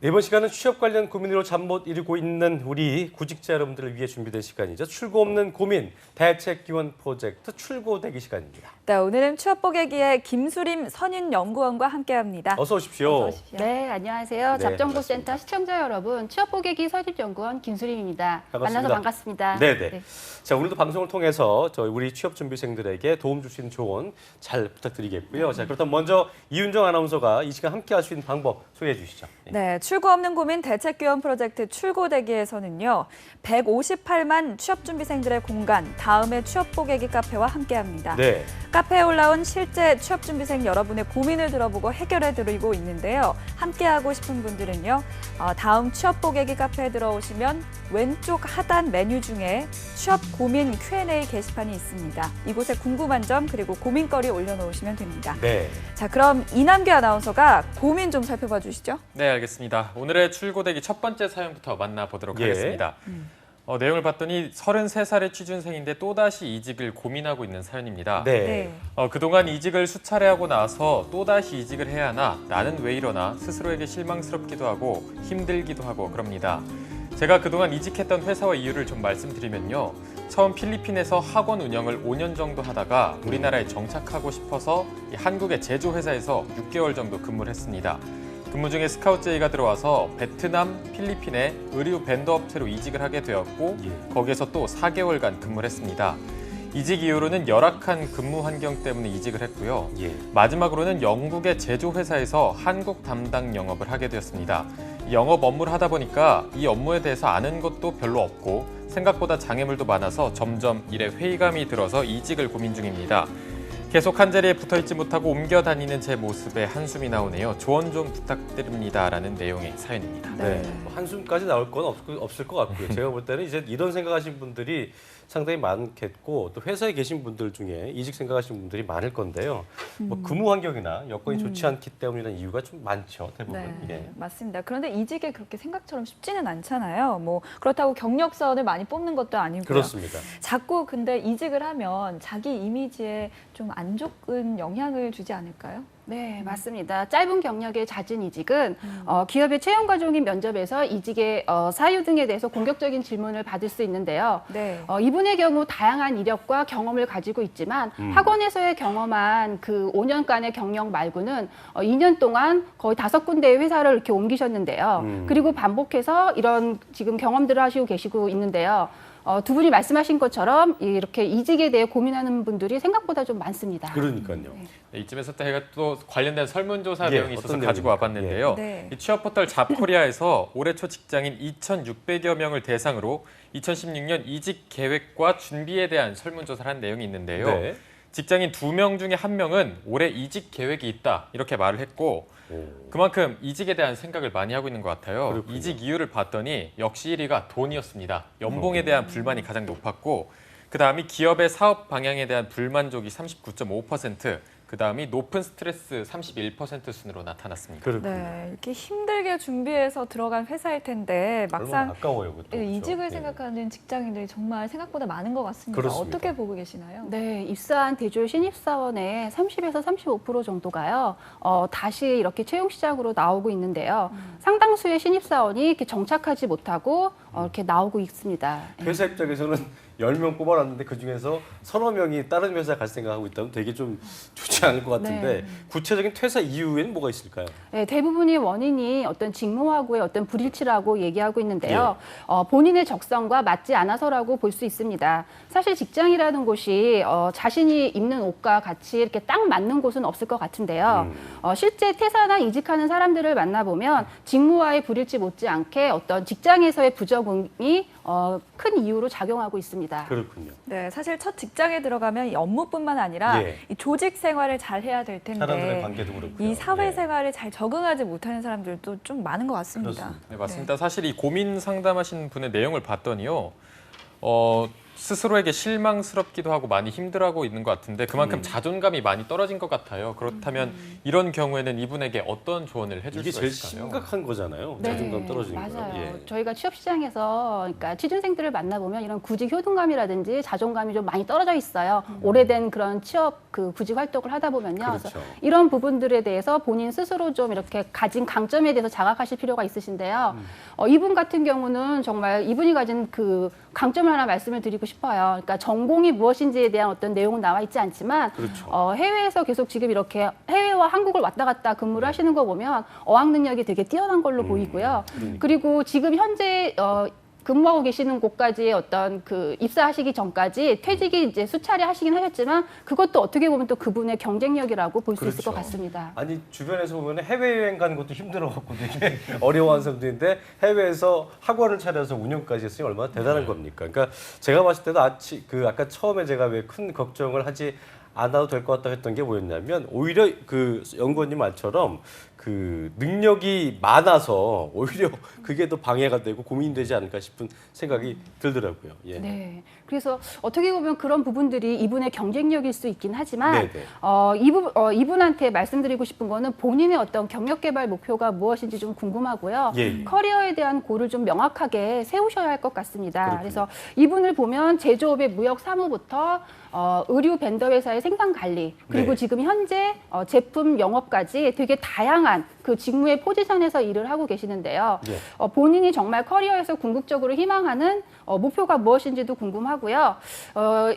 이번 시간은 취업 관련 고민으로 잠 못 이루고 있는 우리 구직자 여러분들을 위해 준비된 시간이죠. 출구 없는 고민 대책 기원 프로젝트 출고대기 시간입니다. 네, 오늘은 취업 보게기의 김수림 선임연구원과 함께합니다. 어서 오십시오. 네, 안녕하세요. 네, 잡정보센터 시청자 여러분, 취업보게기 선임연구원 김수림입니다. 반갑습니다. 만나서 반갑습니다. 네네. 네. 자, 오늘도 방송을 통해서 저희 우리 취업 준비생들에게 도움 줄 수 있는 조언 잘 부탁드리겠고요. 자, 그렇다면 먼저 이윤정 아나운서가 이 시간 함께할 수 있는 방법 소개해 주시죠. 네, 출구 없는 고민 대책 기원 프로젝트 출고대기에서는요. 158만 취업 준비생들의 공간, 다음의 취업 보게기 카페와 함께합니다. 네. 카페에 올라온 실제 취업 준비생 여러분의 고민을 들어보고 해결해드리고 있는데요. 함께하고 싶은 분들은요. 다음 취업 보게기 카페에 들어오시면 왼쪽 하단 메뉴 중에 취업 고민 Q&A 게시판이 있습니다. 이곳에 궁금한 점 그리고 고민거리 올려놓으시면 됩니다. 네. 자, 그럼 이남규 아나운서가 고민 좀 살펴봐 주시죠. 네, 알겠습니다. 오늘의 출고대기 첫 번째 사연부터 만나보도록 예. 하겠습니다. 내용을 봤더니 33살의 취준생인데 또다시 이직을 고민하고 있는 사연입니다. 네. 그동안 이직을 수차례 하고 나서 또다시 이직을 해야 하나, 나는 왜 이러나 스스로에게 실망스럽기도 하고 힘들기도 하고 그럽니다. 제가 그동안 이직했던 회사와 이유를 좀 말씀드리면요. 처음 필리핀에서 학원 운영을 5년 정도 하다가 우리나라에 정착하고 싶어서 한국의 제조회사에서 6개월 정도 근무를 했습니다. 근무 중에 스카우트 제의가 들어와서 베트남, 필리핀의 의류 벤더 업체로 이직을 하게 되었고 거기에서 또 4개월간 근무를 했습니다. 이직 이후로는 열악한 근무 환경 때문에 이직을 했고요. 마지막으로는 영국의 제조회사에서 한국 담당 영업을 하게 되었습니다. 영업 업무를 하다 보니까 이 업무에 대해서 아는 것도 별로 없고 생각보다 장애물도 많아서 점점 일에 회의감이 들어서 이직을 고민 중입니다. 계속 한 자리에 붙어있지 못하고 옮겨 다니는 제 모습에 한숨이 나오네요. 조언 좀 부탁드립니다라는 내용의 사연입니다. 네. 뭐 한숨까지 나올 건 없을 것 같고요. 제가 볼 때는 이제 이런 생각하시는 분들이 상당히 많겠고 또 회사에 계신 분들 중에 이직 생각하시는 분들이 많을 건데요. 뭐 근무 환경이나 여건이 좋지 않기 때문이라는 이유가 좀 많죠. 대부분. 네, 맞습니다. 그런데 이직이 그렇게 생각처럼 쉽지는 않잖아요. 뭐 그렇다고 경력사원을 많이 뽑는 것도 아니고요. 그렇습니다. 자꾸 근데 이직을 하면 자기 이미지에 좀 안 좋은 영향을 주지 않을까요? 네, 맞습니다. 짧은 경력의 잦은 이직은 기업의 채용 과정인 면접에서 이직의 사유 등에 대해서 공격적인 질문을 받을 수 있는데요. 네. 이분의 경우 다양한 이력과 경험을 가지고 있지만 학원에서의 경험한 그 5년간의 경력 말고는 2년 동안 거의 5군데의 회사를 이렇게 옮기셨는데요. 그리고 반복해서 이런 지금 경험들을 하시고 계시고 있는데요. 두 분이 말씀하신 것처럼 이렇게 이직에 대해 고민하는 분들이 생각보다 좀 많습니다. 그러니까요. 네, 이쯤에서 제가 또 관련된 설문조사 내용이 있어서 어떤 가지고 내용입니까? 와봤는데요. 네. 이 취업 포털 잡코리아에서 올해 초 직장인 2,600여 명을 대상으로 2016년 이직 계획과 준비에 대한 설문조사를 한 내용이 있는데요. 네. 직장인 2명 중에 1명은 올해 이직 계획이 있다 이렇게 말을 했고 그만큼 이직에 대한 생각을 많이 하고 있는 것 같아요. 그렇군요. 이직 이유를 봤더니 역시 1위가 돈이었습니다. 연봉에 대한 불만이 가장 높았고 그다음이 기업의 사업 방향에 대한 불만족이 39.5%, 그다음이 높은 스트레스 31% 순으로 나타났습니다. 그렇군요. 네, 이렇게 힘들게 준비해서 들어간 회사일 텐데 얼마나 막상 아까워요, 그것도. 이직을 그렇죠? 생각하는 직장인들이 정말 생각보다 많은 것 같습니다. 그렇습니다. 어떻게 보고 계시나요? 네, 입사한 대졸 신입사원의 30에서 35% 정도가요. 다시 이렇게 채용 시장으로 나오고 있는데요. 상당수의 신입사원이 이렇게 정착하지 못하고 이렇게 나오고 있습니다. 회사 입장에서는 10명 뽑아놨는데 그중에서 서너 명이 다른 회사에 갈 생각하고 있다면 되게 좀 좋지 않을 것 같은데 구체적인 퇴사 이유에는 뭐가 있을까요? 네, 대부분의 원인이 어떤 직무하고의 어떤 불일치라고 얘기하고 있는데요. 본인의 적성과 맞지 않아서라고 볼 수 있습니다. 사실 직장이라는 곳이 자신이 입는 옷과 같이 이렇게 딱 맞는 곳은 없을 것 같은데요. 실제 퇴사나 이직하는 사람들을 만나보면 직무와의 불일치 못지않게 어떤 직장에서의 부적응이 큰 이유로 작용하고 있습니다. 그렇군요. 네, 사실 첫 직장에 들어가면 이 업무뿐만 아니라 이 조직 생활을 잘 해야 될 사람들의 텐데 관계도 그렇고요. 이 사회생활에 잘 적응하지 못하는 사람들도 좀 많은 것 같습니다. 그렇습니다. 네, 맞습니다. 사실 이 고민 상담하신 분의 내용을 봤더니요. 스스로에게 실망스럽기도 하고 많이 힘들어하고 있는 것 같은데 그만큼 자존감이 많이 떨어진 것 같아요. 그렇다면 이런 경우에는 이분에게 어떤 조언을 해줄 이게 수가 제일 있을까요? 심각한 거잖아요. 네, 자존감 떨어지는 맞아요. 거요. 예. 저희가 취업 시장에서 그러니까 취준생들을 만나보면 이런 구직 효능감이라든지 자존감이 좀 많이 떨어져 있어요. 오래된 그런 취업 그 구직 활동을 하다 보면요. 그렇죠. 그래서 이런 부분들에 대해서 본인 스스로 좀 이렇게 가진 강점에 대해서 자각하실 필요가 있으신데요. 이분 같은 경우는 정말 이분이 가진 그 강점을 하나 말씀을 드리고 싶어요. 그러니까 전공이 무엇인지에 대한 어떤 내용은 나와 있지 않지만 그렇죠. 해외에서 계속 지금 이렇게 해외와 한국을 왔다 갔다 근무를 하시는 거 보면 어학 능력이 되게 뛰어난 걸로 보이고요. 그리고 지금 현재 근무하고 계시는 곳까지의 어떤 그 입사하시기 전까지 퇴직이 이제 수차례 하시긴 하셨지만 그것도 어떻게 보면 또 그분의 경쟁력이라고 볼 수 있을 것 그렇죠. 같습니다. 아니 주변에서 보면 해외여행 가는 것도 힘들어갖고 되게 어려워하는 사람들인데 해외에서 학원을 차려서 운영까지 했으니 얼마나 대단한 겁니까? 그러니까 제가 봤을 때도 아까 처음에 제가 왜 큰 걱정을 하지 않아도 될 것 같다 했던 게 뭐였냐면 오히려 그 연구원님 말처럼 그 능력이 많아서 오히려 그게 더 방해가 되고 고민이 되지 않을까 싶은 생각이 들더라고요. 예. 네. 그래서 어떻게 보면 그런 부분들이 이분의 경쟁력일 수 있긴 하지만 네네. 이분한테 말씀드리고 싶은 거는 본인의 어떤 경력 개발 목표가 무엇인지 좀 궁금하고요. 예. 커리어에 대한 골을 좀 명확하게 세우셔야 할 것 같습니다. 그렇군요. 그래서 이분을 보면 제조업의 무역 사무부터 의류 벤더 회사의 생산 관리 그리고 네. 지금 현재 제품 영업까지 되게 다양한 그 직무의 포지션에서 일을 하고 계시는데요. 예. 본인이 정말 커리어에서 궁극적으로 희망하는 목표가 무엇인지도 궁금하고요.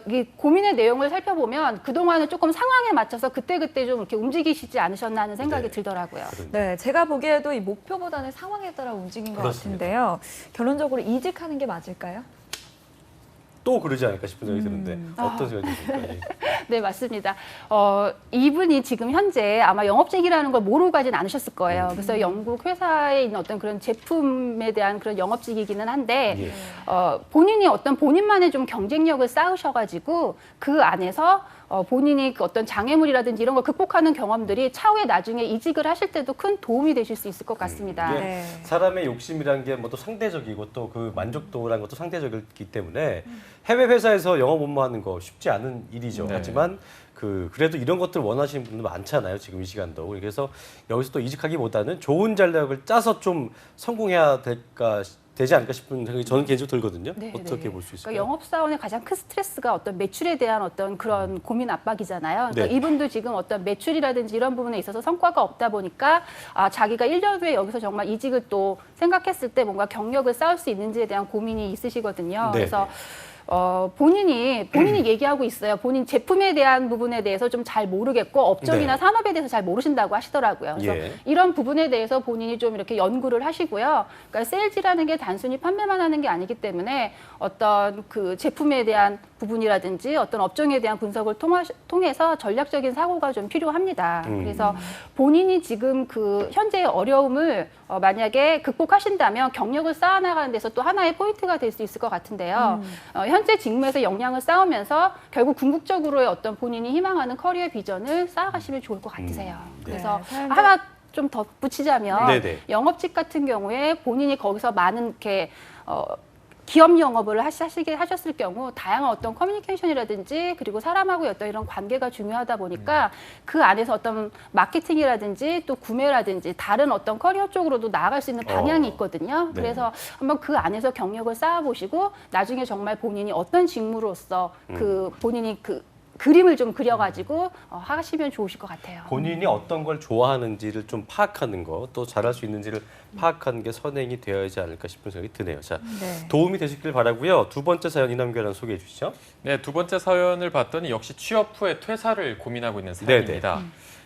이 고민의 내용을 살펴보면 그동안은 조금 상황에 맞춰서 그때그때 좀 이렇게 움직이시지 않으셨나 하는 생각이 네. 들더라고요. 네, 제가 보기에도 이 목표보다는 상황에 따라 움직인 것 그렇습니다. 같은데요. 결론적으로 이직하는 게 맞을까요? 또 그러지 않을까 싶은 생각이 드는데 어떤 생각이 드십니까? 예. 네, 맞습니다. 이분이 지금 현재 아마 영업직이라는 걸 모르고 가진 않으셨을 거예요. 그래서 영국 회사에 있는 어떤 그런 제품에 대한 그런 영업직이기는 한데, 예. 본인이 어떤 본인만의 좀 경쟁력을 쌓으셔가지고 그 안에서 본인이 그 어떤 장애물이라든지 이런 걸 극복하는 경험들이 차후에 나중에 이직을 하실 때도 큰 도움이 되실 수 있을 것 같습니다. 이게 네. 사람의 욕심이란 게 뭐 또 상대적이고 또 그 만족도라는 것도 상대적이기 때문에 해외 회사에서 영업 업무하는 거 쉽지 않은 일이죠. 네. 하지만 그래도 이런 것들 원하시는 분들 많잖아요. 지금 이 시간도. 그래서 여기서 또 이직하기보다는 좋은 전략을 짜서 좀 성공해야 되지 않을까 싶은 생각이 저는 개인적으로 들거든요. 네, 어떻게 네. 볼 수 있을까요? 그러니까 영업사원의 가장 큰 스트레스가 어떤 매출에 대한 어떤 그런 고민 압박이잖아요. 그러니까 네. 이분도 지금 어떤 매출이라든지 이런 부분에 있어서 성과가 없다 보니까 자기가 1년 후에 여기서 정말 이직을 또 생각했을 때 뭔가 경력을 쌓을 수 있는지에 대한 고민이 있으시거든요. 네, 그래서 본인이 얘기하고 있어요. 본인 제품에 대한 부분에 대해서 좀 잘 모르겠고 업종이나 네. 산업에 대해서 잘 모르신다고 하시더라고요. 그래서 예. 이런 부분에 대해서 본인이 좀 이렇게 연구를 하시고요. 그러니까 세일즈라는 게 단순히 판매만 하는 게 아니기 때문에 어떤 그 제품에 대한 부분이라든지 어떤 업종에 대한 분석을 통해서 전략적인 사고가 좀 필요합니다. 그래서 본인이 지금 그 현재의 어려움을 만약에 극복하신다면 경력을 쌓아나가는 데서 또 하나의 포인트가 될 수 있을 것 같은데요. 현재 직무에서 역량을 쌓으면서 결국 궁극적으로의 어떤 본인이 희망하는 커리어 비전을 쌓아가시면 좋을 것 같으세요. 그래서 네, 사연자- 하나 좀 덧붙이자면 네네. 영업직 같은 경우에 본인이 거기서 많은 이렇게 기업 영업을 하셨을 경우 다양한 어떤 커뮤니케이션이라든지 그리고 사람하고의 어떤 이런 관계가 중요하다 보니까 그 안에서 어떤 마케팅이라든지 또 구매라든지 다른 어떤 커리어 쪽으로도 나아갈 수 있는 방향이 있거든요. 네. 그래서 한번 그 안에서 경력을 쌓아보시고 나중에 정말 본인이 어떤 직무로서 그 본인이 그 그림을 좀 그려가지고 하시면 좋으실 것 같아요. 본인이 어떤 걸 좋아하는지를 좀 파악하는 거, 또 잘할 수 있는지를 파악하는 게 선행이 되어야 하지 않을까 싶은 생각이 드네요. 자, 네. 도움이 되시길 바라고요. 두 번째 사연 이남규랑 소개해 주시죠. 네, 두 번째 사연을 봤더니 역시 취업 후에 퇴사를 고민하고 있는 사연입니다.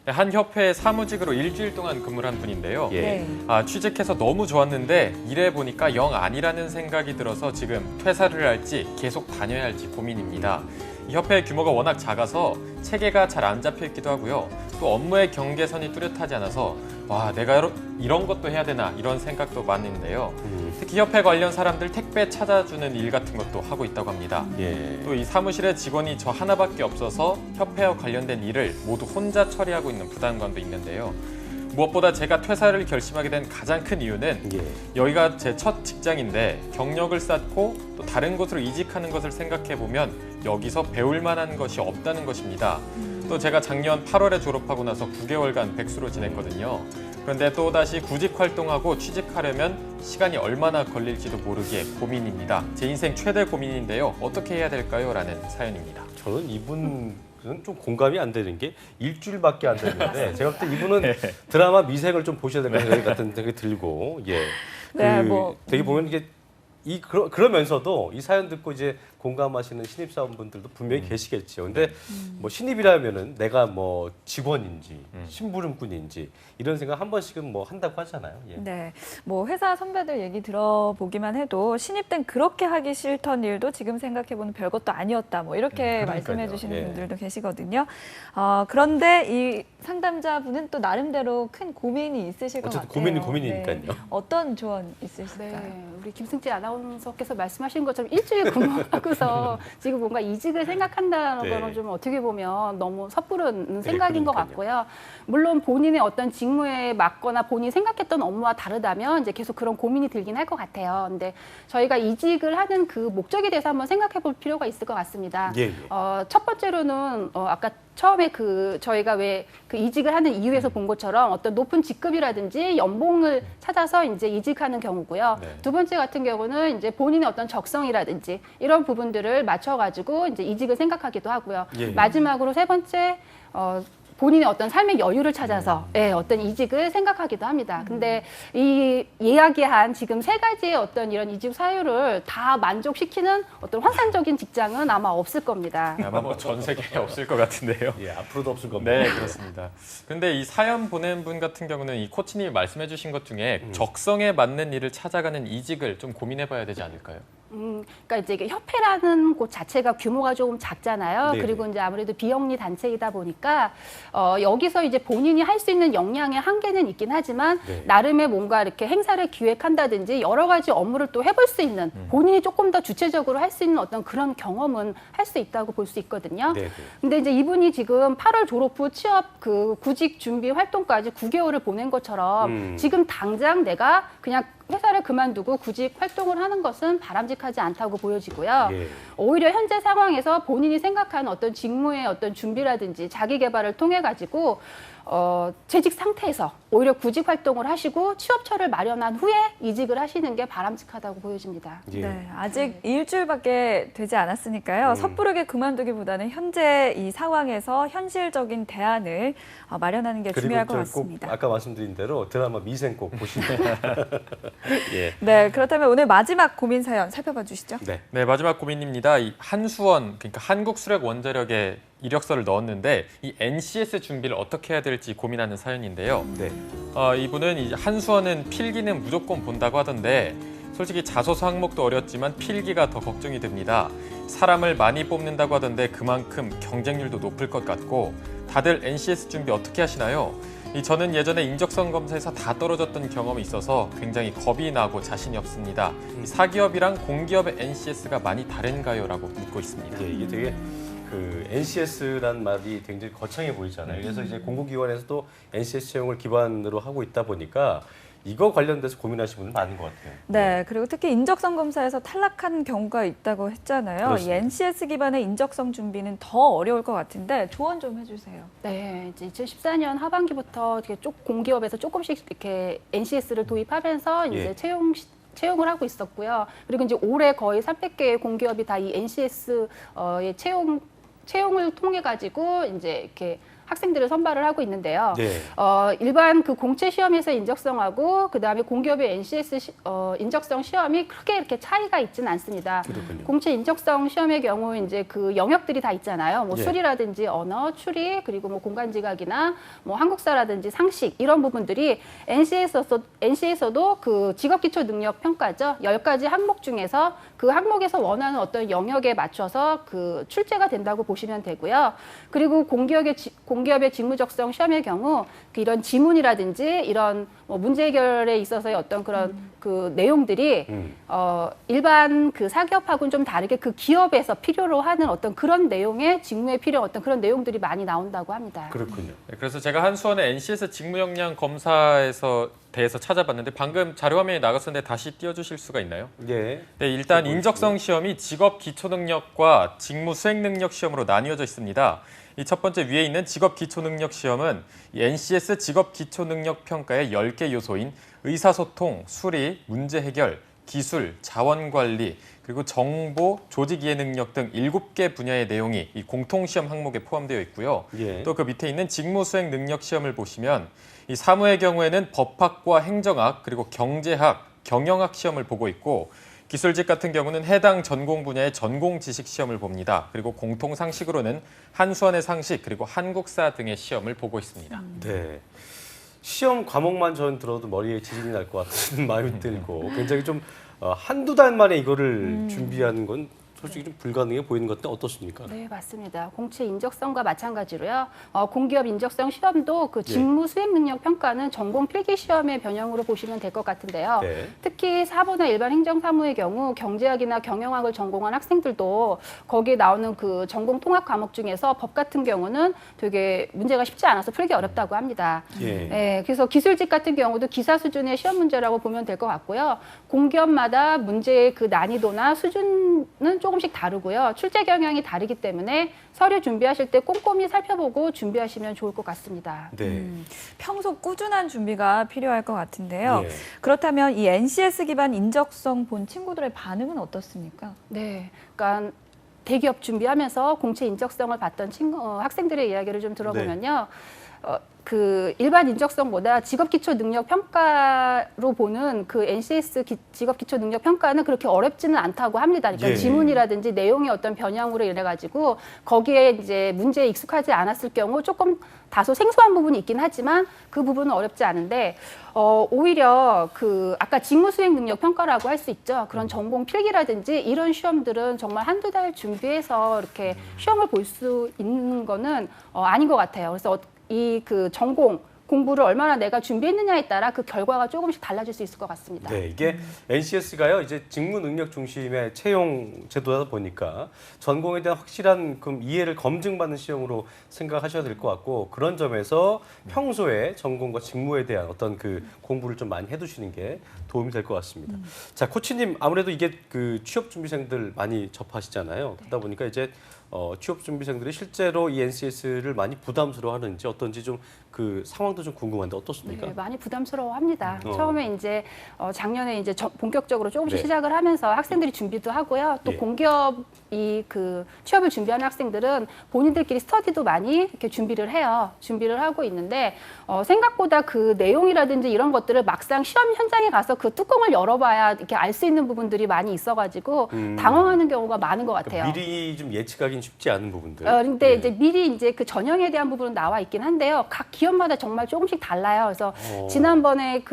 네, 한 협회에 사무직으로 일주일 동안 근무를 한 분인데요. 예. 네. 취직해서 너무 좋았는데 일해 보니까 영 아니라는 생각이 들어서 지금 퇴사를 할지 계속 다녀야 할지 고민입니다. 이 협회의 규모가 워낙 작아서 체계가 잘 안 잡혀 있기도 하고요. 또 업무의 경계선이 뚜렷하지 않아서 와, 내가 이런 것도 해야 되나 이런 생각도 많은데요. 특히 협회 관련 사람들 택배 찾아주는 일 같은 것도 하고 있다고 합니다. 예. 또 이 사무실에 직원이 저 하나밖에 없어서 협회와 관련된 일을 모두 혼자 처리하고 있는 부담감도 있는데요. 무엇보다 제가 퇴사를 결심하게 된 가장 큰 이유는 예. 여기가 제 첫 직장인데 경력을 쌓고 또 다른 곳으로 이직하는 것을 생각해 보면 여기서 배울 만한 것이 없다는 것입니다. 또 제가 작년 8월에 졸업하고 나서 9개월간 백수로 지냈거든요. 그런데 또다시 구직 활동하고 취직하려면 시간이 얼마나 걸릴지도 모르기에 고민입니다. 제 인생 최대 고민인데요. 어떻게 해야 될까요? 라는 사연입니다. 저는 이분은 좀 공감이 안 되는 게 일주일밖에 안 됐는데 제가 볼 때 이분은 드라마 미생을 좀 보셔야 될 것 같은 생각이 들고 예. 네, 뭐 되게 보면 이게 그러면서도 이 사연 듣고 이제 공감하시는 신입사원분들도 분명히 계시겠죠. 근데 뭐 신입이라면은 내가 뭐 직원인지 심부름꾼인지 이런 생각 한 번씩은 뭐 한다고 하잖아요. 예. 네, 뭐 회사 선배들 얘기 들어보기만 해도 신입 땐 그렇게 하기 싫던 일도 지금 생각해보면 별것도 아니었다. 뭐 이렇게 말씀해 주시는 예. 분들도 계시거든요. 그런데 이 상담자분은 또 나름대로 큰 고민이 있으실 것 어쨌든 같아요. 고민이니까요. 네. 어떤 조언 있으실까요? 네, 우리 김승재 아나운서께서 말씀하신 것처럼 일주일 근무하고서 지금 뭔가 이직을 생각한다는 네. 거는 좀 어떻게 보면 너무 섣부른 생각인 것 그러니까요. 같고요. 물론 본인의 어떤 직무에 맞거나 본인이 생각했던 업무와 다르다면 이제 계속 그런 고민이 들긴 할 것 같아요. 근데 저희가 이직을 하는 그 목적에 대해서 한번 생각해 볼 필요가 있을 것 같습니다. 예, 예. 첫 번째로는 아까 처음에 저희가 왜 그 이직을 하는 이유에서 본 것처럼 어떤 높은 직급이라든지 연봉을 찾아서 이제 이직하는 경우고요. 네. 두 번째 같은 경우는 이제 본인의 어떤 적성이라든지 이런 부분들을 맞춰가지고 이제 이직을 생각하기도 하고요. 예. 마지막으로 세 번째, 본인의 어떤 삶의 여유를 찾아서 어떤 이직을 생각하기도 합니다. 근데 이 이야기한 지금 세 가지의 어떤 이런 이직 사유를 다 만족시키는 어떤 환상적인 직장은 아마 없을 겁니다. 아마 뭐 전 세계에 없을 것 같은데요. 예, 앞으로도 없을 겁니다. 네, 그렇습니다. 근데 이 사연 보낸 분 같은 경우는 이 코치님이 말씀해 주신 것 중에 적성에 맞는 일을 찾아가는 이직을 좀 고민해 봐야 되지 않을까요? 그러니까 이제 이게 협회라는 곳 자체가 규모가 조금 작잖아요. 네네. 그리고 이제 아무래도 비영리 단체이다 보니까 여기서 이제 본인이 할 수 있는 역량의 한계는 있긴 하지만 네. 나름의 뭔가 이렇게 행사를 기획한다든지 여러 가지 업무를 또 해볼 수 있는 본인이 조금 더 주체적으로 할 수 있는 어떤 그런 경험은 할 수 있다고 볼 수 있거든요. 네네. 근데 이제 이분이 지금 8월 졸업 후 취업 그 구직 준비 활동까지 9개월을 보낸 것처럼 지금 당장 내가 그냥 회사를 그만두고 구직 활동을 하는 것은 바람직하지 않다고 보여지고요. 예. 오히려 현재 상황에서 본인이 생각하는 어떤 직무의 어떤 준비라든지 자기 개발을 통해 가지고 재직 상태에서 오히려 구직 활동을 하시고 취업처를 마련한 후에 이직을 하시는 게 바람직하다고 보여집니다. 예. 네, 아직 일주일밖에 되지 않았으니까요. 섭부르게 그만두기보다는 현재 이 상황에서 현실적인 대안을 마련하는 게 중요할 것 꼭 같습니다. 아까 말씀드린 대로 드라마 미생 꼭 보시고. 예. 네, 그렇다면 오늘 마지막 고민 사연 살펴봐 주시죠. 네. 네, 마지막 고민입니다. 이 한수원, 그러니까 한국수력원자력에 이력서를 넣었는데 이 NCS 준비를 어떻게 해야 될지 고민하는 사연인데요. 네. 이분은 이제 한수원은 필기는 무조건 본다고 하던데 솔직히 자소서 항목도 어렵지만 필기가 더 걱정이 됩니다. 사람을 많이 뽑는다고 하던데 그만큼 경쟁률도 높을 것 같고 다들 NCS 준비 어떻게 하시나요? 저는 예전에 인적성 검사에서 다 떨어졌던 경험이 있어서 굉장히 겁이 나고 자신이 없습니다. 사기업이랑 공기업의 NCS가 많이 다른가요? 라고 묻고 있습니다. 예, 이게 되게 그 NCS란 말이 굉장히 거창해 보이잖아요. 그래서 이제 공공기관에서도 NCS 채용을 기반으로 하고 있다 보니까 이거 관련돼서 고민하시는 분들 많은 것 같아요. 네, 그리고 특히 인적성 검사에서 탈락한 경우가 있다고 했잖아요. 이 그렇습니다. NCS 기반의 인적성 준비는 더 어려울 것 같은데 조언 좀 해주세요. 네, 이제 2014년 하반기부터 이렇게 공기업에서 조금씩 이렇게 NCS를 도입하면서 이제 예. 채용을 하고 있었고요. 그리고 이제 올해 거의 300개의 공기업이 다 이 NCS의 채용을 통해 가지고 이제 이렇게 학생들을 선발을 하고 있는데요. 네. 일반 그 공채 시험에서 인적성하고 그다음에 공기업의 NCS 인적성 시험이 크게 이렇게 차이가 있지는 않습니다. 그렇군요. 공채 인적성 시험의 경우 이제 그 영역들이 다 있잖아요. 뭐 예. 수리라든지 언어, 추리, 그리고 뭐 공간지각이나 뭐 한국사라든지 상식 이런 부분들이 NC에서도 그 직업기초능력 평가죠. 10가지 항목 중에서 그 항목에서 원하는 어떤 영역에 맞춰서 그 출제가 된다고 보시면 되고요. 그리고 공기업의 직무 적성 시험의 경우 이런 지문이라든지 이런 뭐 문제 해결에 있어서의 어떤 그런 그 내용들이 일반 그 사기업하고는 좀 다르게 그 기업에서 필요로 하는 어떤 그런 내용의 직무에 필요한 어떤 그런 내용들이 많이 나온다고 합니다. 그렇군요. 네, 그래서 제가 한수원의 NCS 직무 역량 검사에서 대해서 찾아봤는데 방금 자료 화면에 나갔었는데 다시 띄워주실 수가 있나요? 예. 네, 일단 인적성 시험이 직업 기초 능력과 직무 수행 능력 시험으로 나뉘어져 있습니다. 이 첫 번째 위에 있는 직업 기초 능력 시험은 이 NCS 직업 기초 능력 평가의 10개 요소인 의사소통, 수리, 문제 해결, 기술, 자원 관리, 그리고 정보, 조직 이해 능력 등 7개 분야의 내용이 이 공통 시험 항목에 포함되어 있고요. 예. 또 그 밑에 있는 직무 수행 능력 시험을 보시면 이 사무의 경우에는 법학과 행정학, 그리고 경제학, 경영학 시험을 보고 있고 기술직 같은 경우는 해당 전공 분야의 전공 지식 시험을 봅니다. 그리고 공통 상식으로는 한수원의 상식 그리고 한국사 등의 시험을 보고 있습니다. 네. 시험 과목만 전 들어도 머리에 지진이 날 것 같은 마음이 들고 굉장히 좀 한두 달 만에 이거를 준비하는 건 솔직히 좀 불가능해 보이는 것 같은데 어떻습니까? 네, 맞습니다. 공채 인적성과 마찬가지로요. 공기업 인적성 시험도 그 직무 수행 능력 평가는 전공 필기 시험의 변형으로 보시면 될 것 같은데요. 네. 특히 사보나 일반 행정사무의 경우 경제학이나 경영학을 전공한 학생들도 거기에 나오는 그 전공 통합 과목 중에서 법 같은 경우는 되게 문제가 쉽지 않아서 풀기 어렵다고 합니다. 예. 네, 그래서 기술직 같은 경우도 기사 수준의 시험 문제라고 보면 될 것 같고요. 공기업마다 문제의 그 난이도나 수준은 조금씩 다르고요. 출제 경향이 다르기 때문에 서류 준비하실 때 꼼꼼히 살펴보고 준비하시면 좋을 것 같습니다. 네. 평소 꾸준한 준비가 필요할 것 같은데요. 예. 그렇다면 이 NCS 기반 인적성 본 친구들의 반응은 어떻습니까? 네, 그러니까 대기업 준비하면서 공채 인적성을 봤던 학생들의 이야기를 좀 들어보면요. 그 일반 인적성보다 직업 기초 능력 평가로 보는 그 NCS 직업 기초 능력 평가는 그렇게 어렵지는 않다고 합니다. 그러니까 예. 지문이라든지 내용의 어떤 변형으로 인해 가지고 거기에 이제 문제에 익숙하지 않았을 경우 조금 다소 생소한 부분이 있긴 하지만 그 부분은 어렵지 않은데 오히려 그 아까 직무 수행 능력 평가라고 할 수 있죠. 그런 전공 필기라든지 이런 시험들은 정말 한두 달 준비해서 이렇게 시험을 볼 수 있는 거는 아닌 것 같아요. 그래서 이 그 전공 공부를 얼마나 내가 준비했느냐에 따라 그 결과가 조금씩 달라질 수 있을 것 같습니다. 네, 이게 NCS가요, 이제 직무 능력 중심의 채용 제도다 보니까 전공에 대한 확실한 이해를 검증받는 시험으로 생각하셔야 될 것 같고 그런 점에서 평소에 전공과 직무에 대한 어떤 그 공부를 좀 많이 해두시는 게 도움이 될 것 같습니다. 자, 코치님 아무래도 이게 그 취업 준비생들 많이 접하시잖아요. 그러다 보니까 이제 취업 준비생들이 실제로 이 NCS를 많이 부담스러워하는지 어떤지 좀 그 상황도 좀 궁금한데 어떻습니까? 네, 많이 부담스러워합니다. 어. 처음에 이제 작년에 이제 본격적으로 조금씩 네. 시작을 하면서 학생들이 준비도 하고요. 또 예. 공기업이 그 취업을 준비하는 학생들은 본인들끼리 스터디도 많이 이렇게 준비를 해요. 준비를 하고 있는데 생각보다 그 내용이라든지 이런 것들을 막상 시험 현장에 가서 그 뚜껑을 열어봐야 이렇게 알 수 있는 부분들이 많이 있어가지고 당황하는 경우가 많은 것 같아요. 그러니까 미리 좀 예측하기는 쉽지 않은 부분들. 근데 예. 이제 미리 이제 그 전형에 대한 부분은 나와 있긴 한데요. 각 기업마다 정말 조금씩 달라요. 그래서 지난번에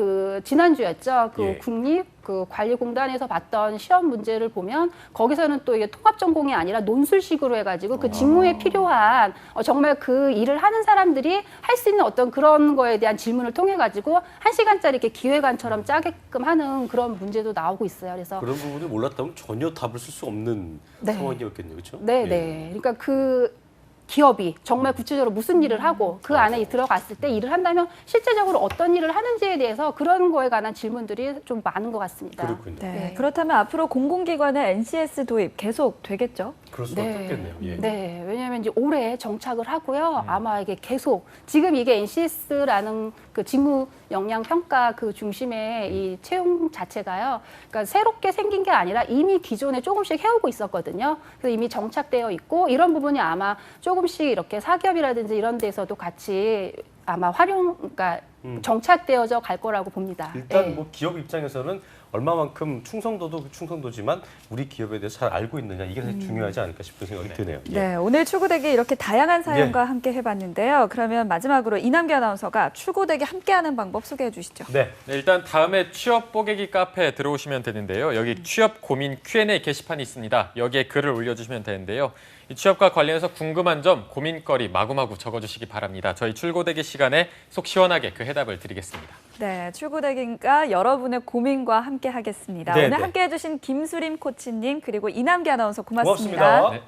지난주였죠. 예. 국립 그 관리공단에서 봤던 시험 문제를 보면 거기서는 또 이게 통합 전공이 아니라 논술식으로 해가지고 그 직무에 필요한 정말 그 일을 하는 사람들이 할 수 있는 어떤 그런 거에 대한 질문을 통해 가지고 1시간짜리 이렇게 기획안처럼 짜게끔 하는 그런 문제도 나오고 있어요. 그래서 그런 부분을 몰랐다면 전혀 답을 쓸 수 없는 네. 상황이었겠네요, 그렇죠? 네, 네. 그러니까 그 기업이 정말 구체적으로 무슨 일을 하고 그 안에 들어갔을 때 일을 한다면 실제적으로 어떤 일을 하는지에 대해서 그런 거에 관한 질문들이 좀 많은 것 같습니다. 그렇군요. 네. 네. 그렇다면 앞으로 공공기관의 NCS 도입 계속 되겠죠? 그럴 수밖에 없겠네요. 예. 네, 왜냐하면 이제 올해 정착을 하고요. 아마 이게 계속 지금 이게 NCS라는 그 직무 역량 평가 그 중심의 이 채용 자체가요. 그러니까 새롭게 생긴 게 아니라 이미 기존에 조금씩 해오고 있었거든요. 그래서 이미 정착되어 있고 이런 부분이 아마 조금씩 이렇게 사기업이라든지 이런 데서도 같이 아마 그러니까 정착되어져 갈 거라고 봅니다. 일단 네. 뭐 기업 입장에서는 얼마만큼 충성도도 충성도지만 우리 기업에 대해서 잘 알고 있느냐 이게 사실 중요하지 않을까 싶은 생각이 드네요. 예. 네, 오늘 출고대기 이렇게 다양한 사연과 함께 해봤는데요. 그러면 마지막으로 이남기 아나운서가 출고대기 함께하는 방법 소개해 주시죠. 네. 네, 일단 다음에 취업 뽀개기 카페에 들어오시면 되는데요. 여기 취업 고민 Q&A 게시판이 있습니다. 여기에 글을 올려주시면 되는데요. 이 취업과 관련해서 궁금한 점, 고민거리 마구마구 적어주시기 바랍니다. 저희 출고대기 시간에 속 시원하게 그 해답을 드리겠습니다. 네, 출고대기가 여러분의 고민과 함께 하겠습니다. 네, 오늘 네. 함께해 주신 김수림 코치님 그리고 이남기 아나운서 고맙습니다. 고맙습니다. 네.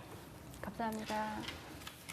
감사합니다.